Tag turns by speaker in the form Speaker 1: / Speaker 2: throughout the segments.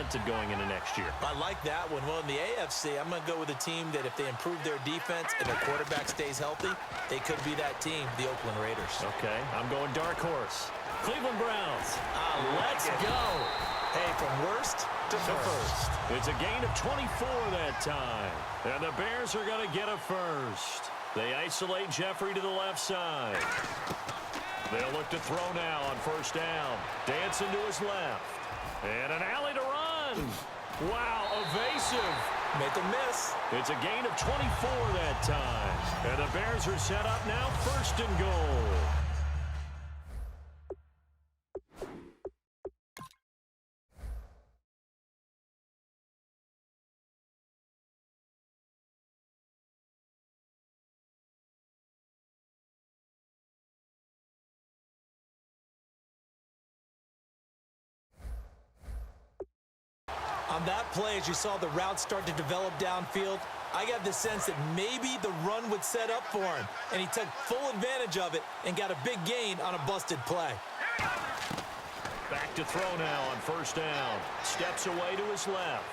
Speaker 1: talented going into next year.
Speaker 2: I like that one. Well, in the AFC, I'm going to go with a team that if they improve their defense and their quarterback stays healthy, they could be that team, the Oakland Raiders.
Speaker 1: Okay, I'm going dark horse. Cleveland Browns.
Speaker 2: Let's go. Hey, from worst to first.
Speaker 1: It's a gain of 24 that time. And the Bears are going to get a first. They isolate Jeffrey to the left side. They'll look to throw now on first down. Dancing to his left. And an alley to run. Wow, evasive.
Speaker 2: Make a miss.
Speaker 1: It's a gain of 24 that time. And the Bears are set up now first and goal.
Speaker 2: On that play, as you saw the route start to develop downfield, I got the sense that maybe the run would set up for him, and he took full advantage of it and got a big gain on a busted play.
Speaker 1: Back to throw now on first down. Steps away to his left.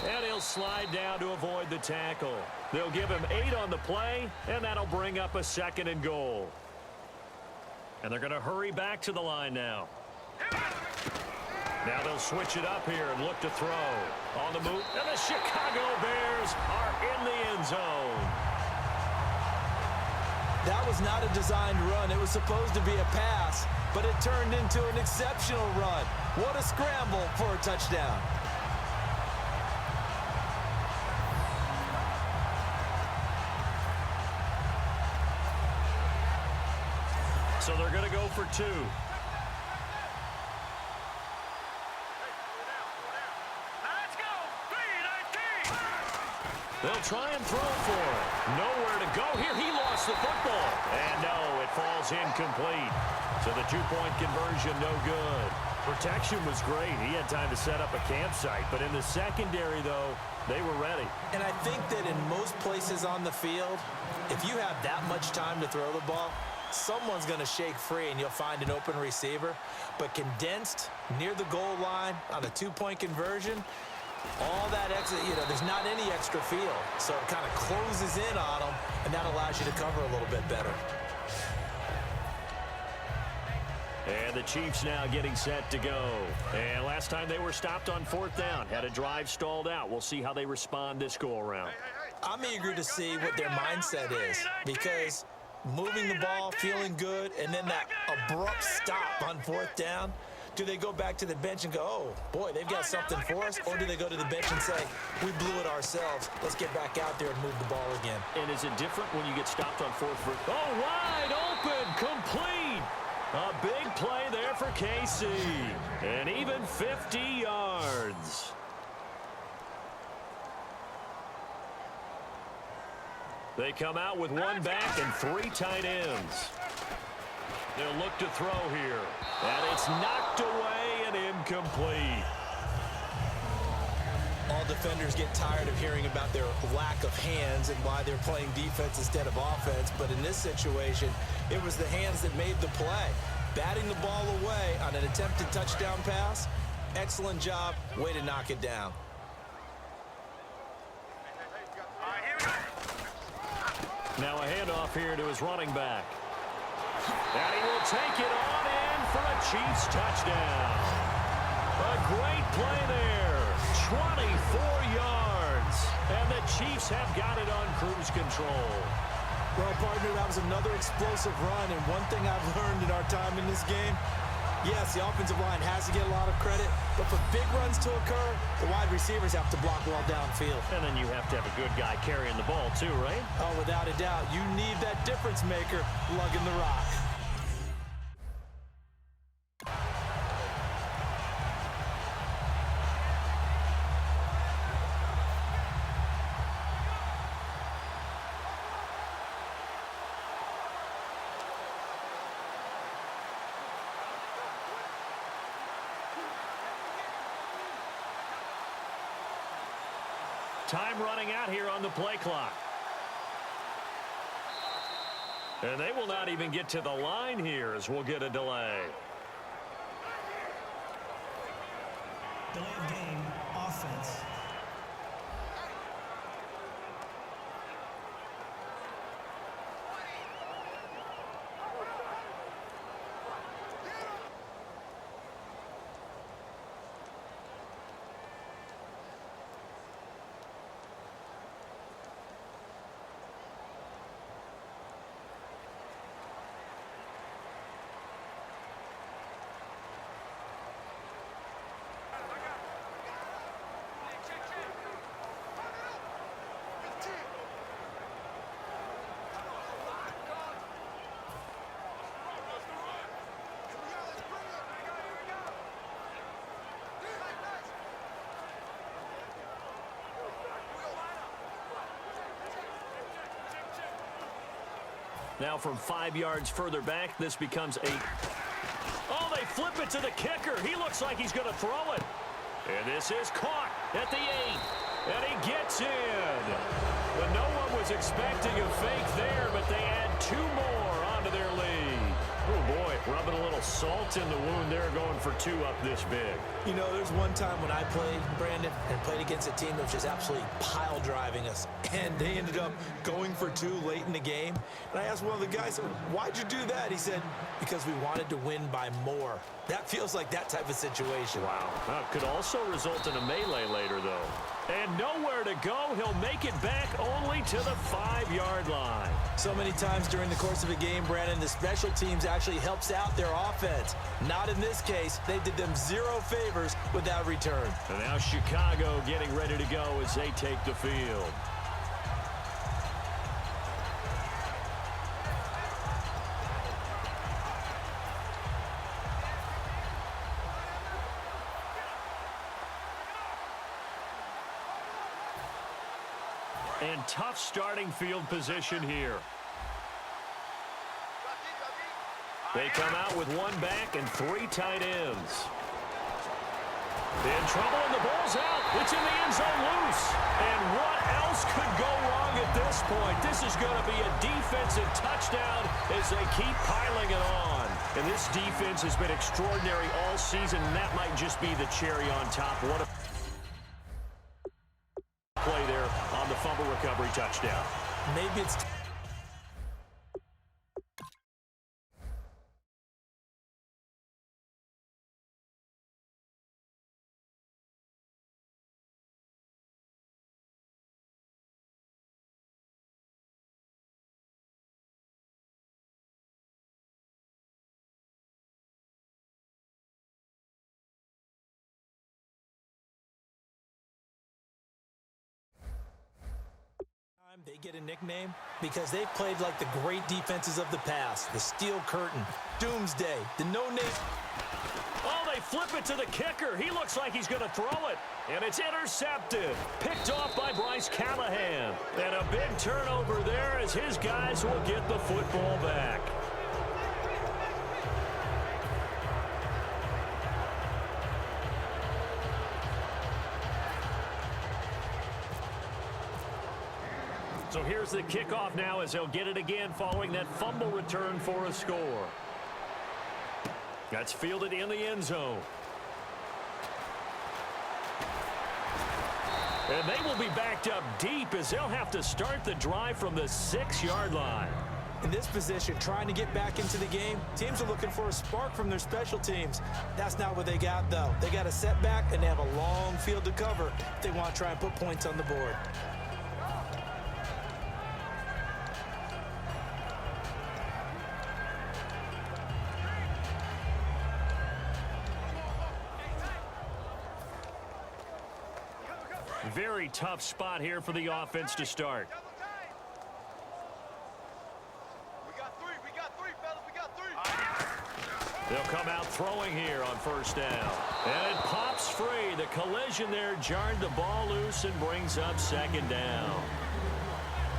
Speaker 1: And he'll slide down to avoid the tackle. They'll give him 8 on the play, and that'll bring up a second and goal. And they're going to hurry back to the line now. Now they'll switch it up here and look to throw. On the move, and the Chicago Bears are in the end zone.
Speaker 2: That was not a designed run. It was supposed to be a pass, but it turned into an exceptional run. What a scramble for a touchdown.
Speaker 1: So they're going to go for 2. They'll try and throw for it. Nowhere to go here. He lost the football. And no, it falls incomplete. So the 2-point conversion, no good. Protection was great. He had time to set up a campsite. But in the secondary, though, they were ready.
Speaker 2: And I think that in most places on the field, if you have that much time to throw the ball, someone's going to shake free and you'll find an open receiver. But condensed near the goal line on a 2-point conversion, all that extra, there's not any extra field. So it kind of closes in on them, and that allows you to cover a little bit better.
Speaker 1: And the Chiefs now getting set to go. And last time they were stopped on 4th down, had a drive stalled out. We'll see how they respond this go-around.
Speaker 2: I'm eager to see what their mindset is, because moving the ball, feeling good, and then that abrupt stop on 4th down, do they go back to the bench and go, oh, boy, they've got something for us? Or do they go to the bench and say, we blew it ourselves. Let's get back out there and move the ball again.
Speaker 1: And is it different when you get stopped on 4th? Oh, wide open, complete. A big play there for Casey. And even 50 yards. They come out with 1 back and 3 tight ends. They'll look to throw here. And it's knocked away and incomplete.
Speaker 2: All defenders get tired of hearing about their lack of hands and why they're playing defense instead of offense. But in this situation, it was the hands that made the play. Batting the ball away on an attempted touchdown pass. Excellent job. Way to knock it down.
Speaker 1: Now a handoff here to his running back. And he will take it on in for a Chiefs touchdown. A great play there. 24 yards. And the Chiefs have got it on cruise control.
Speaker 2: Well, partner, that was another explosive run. And one thing I've learned in our time in this game, yes, the offensive line has to get a lot of credit. But for big runs to occur, the wide receivers have to block well downfield.
Speaker 1: And then you have to have a good guy carrying the ball too, right?
Speaker 2: Oh, without a doubt. You need that difference maker lugging the rock.
Speaker 1: Time running out here on the play clock. And they will not even get to the line here as we'll get a delay.
Speaker 3: Delay of game.
Speaker 2: offense.
Speaker 1: Now from 5 yards further back, this becomes 8. Oh, they flip it to the kicker. He looks like he's going to throw it. And this is caught at the 8. And he gets in. But no one was expecting a fake there, but they add 2 more onto their lead. Oh, boy, rubbing a little salt in the wound there, going for 2 up this big.
Speaker 2: You know, there's one time when I played, Brandon, and played against a team that was just absolutely pile driving us, and they ended up going for 2 late in the game. And I asked one of the guys, why'd you do that? He said, because we wanted to win by more. That feels like that type of situation.
Speaker 1: Wow. Could also result in a melee later, though. And nowhere to go. He'll make it back only to the 5-yard line.
Speaker 2: So many times during the course of a game, Brandon, the special teams actually helps out their offense. Not in this case. They did them 0 favors with that return.
Speaker 1: And now Chicago getting ready to go as they take the field. And tough starting field position here. They come out with 1 back and 3 tight ends. In trouble, and the ball's out. It's in the end zone loose. And what else could go wrong at this point? This is going to be a defensive touchdown as they keep piling it on. And this defense has been extraordinary all season, and that might just be the cherry on top. What a play there on the fumble recovery touchdown.
Speaker 2: Maybe it's... They get a nickname because they've played like the great defenses of the past. The Steel Curtain, Doomsday, the No-Name.
Speaker 1: Oh, they flip it to the kicker. He looks like he's going to throw it. And it's intercepted. Picked off by Bryce Callahan. And a big turnover there as his guys will get the football back. So here's the kickoff now as they'll get it again following that fumble return for a score. That's fielded in the end zone. And they will be backed up deep as they'll have to start the drive from the 6-yard line.
Speaker 2: In this position, trying to get back into the game, teams are looking for a spark from their special teams. That's not what they got, though. They got a setback, and they have a long field to cover if they want to try and put points on the board.
Speaker 1: Very tough spot here for the offense to start. They'll come out throwing here on first down. And it pops free. The collision there jarred the ball loose and brings up 2nd down.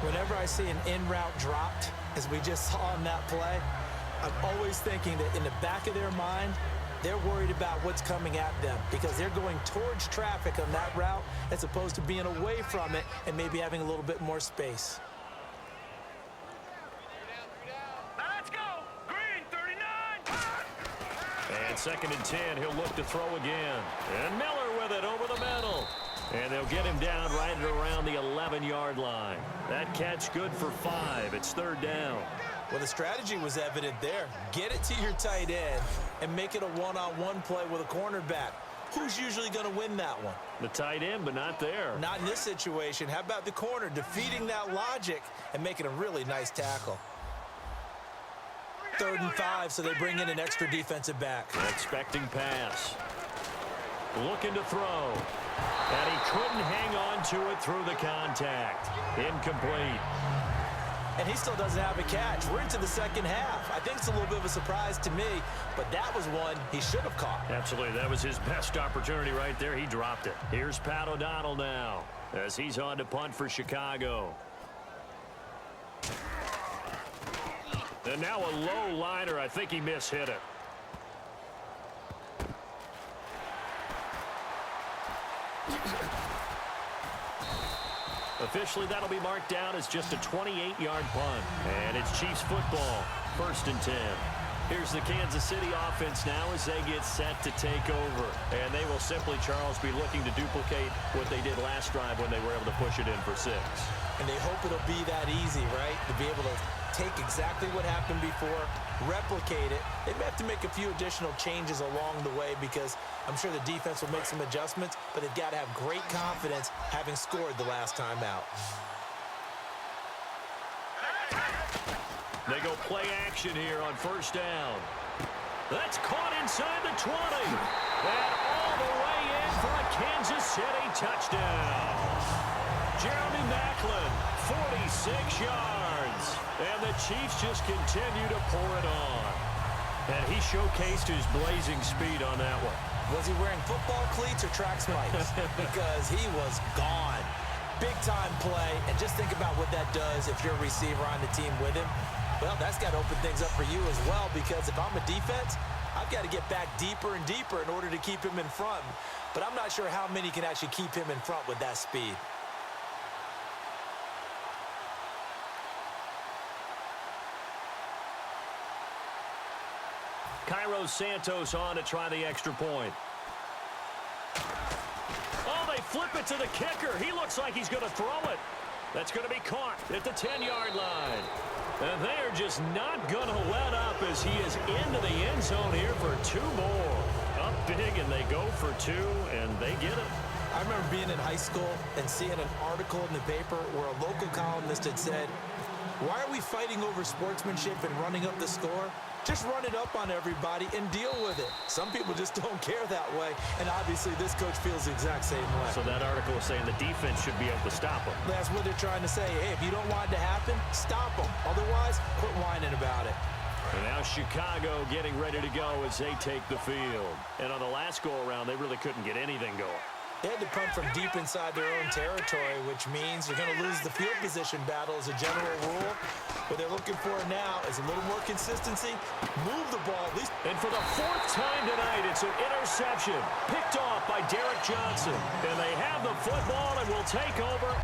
Speaker 2: Whenever I see an in-route dropped, as we just saw on that play, I'm always thinking that in the back of their mind, they're worried about what's coming at them because they're going towards traffic on that route as opposed to being away from it and maybe having a little bit more space.
Speaker 1: Let's go. Green 39. And 2nd and 10. He'll look to throw again. And Miller with it over the middle. And they'll get him down right at around the 11-yard line. That catch good for 5. It's 3rd down.
Speaker 2: Well, the strategy was evident there. Get it to your tight end and make it a one-on-one play with a cornerback. Who's usually going to win that one?
Speaker 1: The tight end, but not there.
Speaker 2: Not in this situation. How about the corner defeating that logic and making a really nice tackle? 3rd and 5, so they bring in an extra defensive back.
Speaker 1: Expecting pass. Looking to throw. And he couldn't hang on to it through the contact. Incomplete.
Speaker 2: And he still doesn't have a catch. We're into the second half. I think it's a little bit of a surprise to me, but that was one he should have caught.
Speaker 1: Absolutely. That was his best opportunity right there. He dropped it. Here's Pat O'Donnell now as he's on to punt for Chicago. And now a low liner. I think he mishit it. Officially, that'll be marked down as just a 28-yard punt. And it's Chiefs football, 1st and 10. Here's the Kansas City offense now as they get set to take over. And they will simply, Charles, be looking to duplicate what they did last drive when they were able to push it in for 6.
Speaker 2: And they hope it'll be that easy, right? To be able to take exactly what happened before, replicate it. They may have to make a few additional changes along the way because I'm sure the defense will make some adjustments, but they've got to have great confidence having scored the last time out.
Speaker 1: They go play action here on 1st down. That's caught inside the 20. And all the way in for a Kansas City touchdown. Jeremy Maclin, 46 yards. And the Chiefs just continue to pour it on. And he showcased his blazing speed on that one.
Speaker 2: Was he wearing football cleats or track spikes? Because he was gone. Big-time play. And just think about what that does if you're a receiver on the team with him. Well, that's got to open things up for you as well, because if I'm a defense, I've got to get back deeper and deeper in order to keep him in front. But I'm not sure how many can actually keep him in front with that speed.
Speaker 1: Cairo Santos on to try the extra point. Oh, they flip it to the kicker. He looks like he's going to throw it. That's going to be caught at the 10-yard line. And they are just not going to let up as he is into the end zone here for 2 more. Up big, and they go for 2, and they get it.
Speaker 2: I remember being in high school and seeing an article in the paper where a local columnist had said, "Why are we fighting over sportsmanship and running up the score? Just run it up on everybody and deal with it." Some people just don't care that way, and obviously this coach feels the exact same way.
Speaker 1: So that article is saying the defense should be able to stop them.
Speaker 2: That's what they're trying to say. Hey, if you don't want it to happen, stop them. Otherwise, quit whining about it.
Speaker 1: And now Chicago getting ready to go as they take the field. And on the last go-around, they really couldn't get anything going.
Speaker 2: They had to punt from deep inside their own territory, which means you're going to lose the field position battle as a general rule. What they're looking for now is a little more consistency. Move the ball at least.
Speaker 1: And for the 4th time tonight, it's an interception picked off by Derek Johnson. And they have the football and will take over.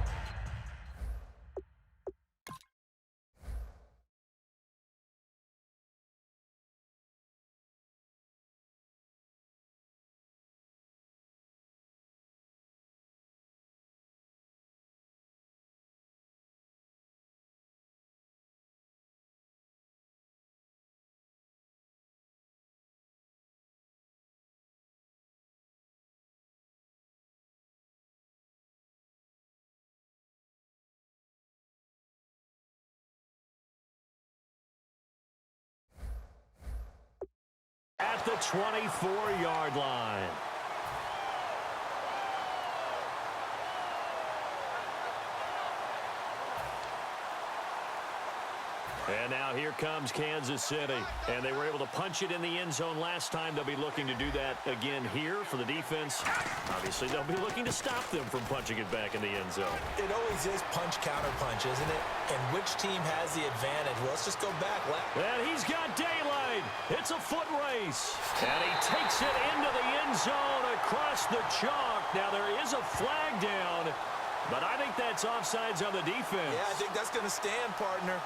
Speaker 1: At the 24-yard line. And now here comes Kansas City. And they were able to punch it in the end zone last time. They'll be looking to do that again here for the defense. Obviously, they'll be looking to stop them from punching it back in the end zone.
Speaker 2: It always is punch-counter-punch, isn't it? And which team has the advantage? Well, let's just go back.
Speaker 1: And he's got daylight. It's a foot race. And he takes it into the end zone across the chalk. Now, there is a flag down, but I think that's offsides on the defense.
Speaker 2: Yeah, I think that's going to stand, partner.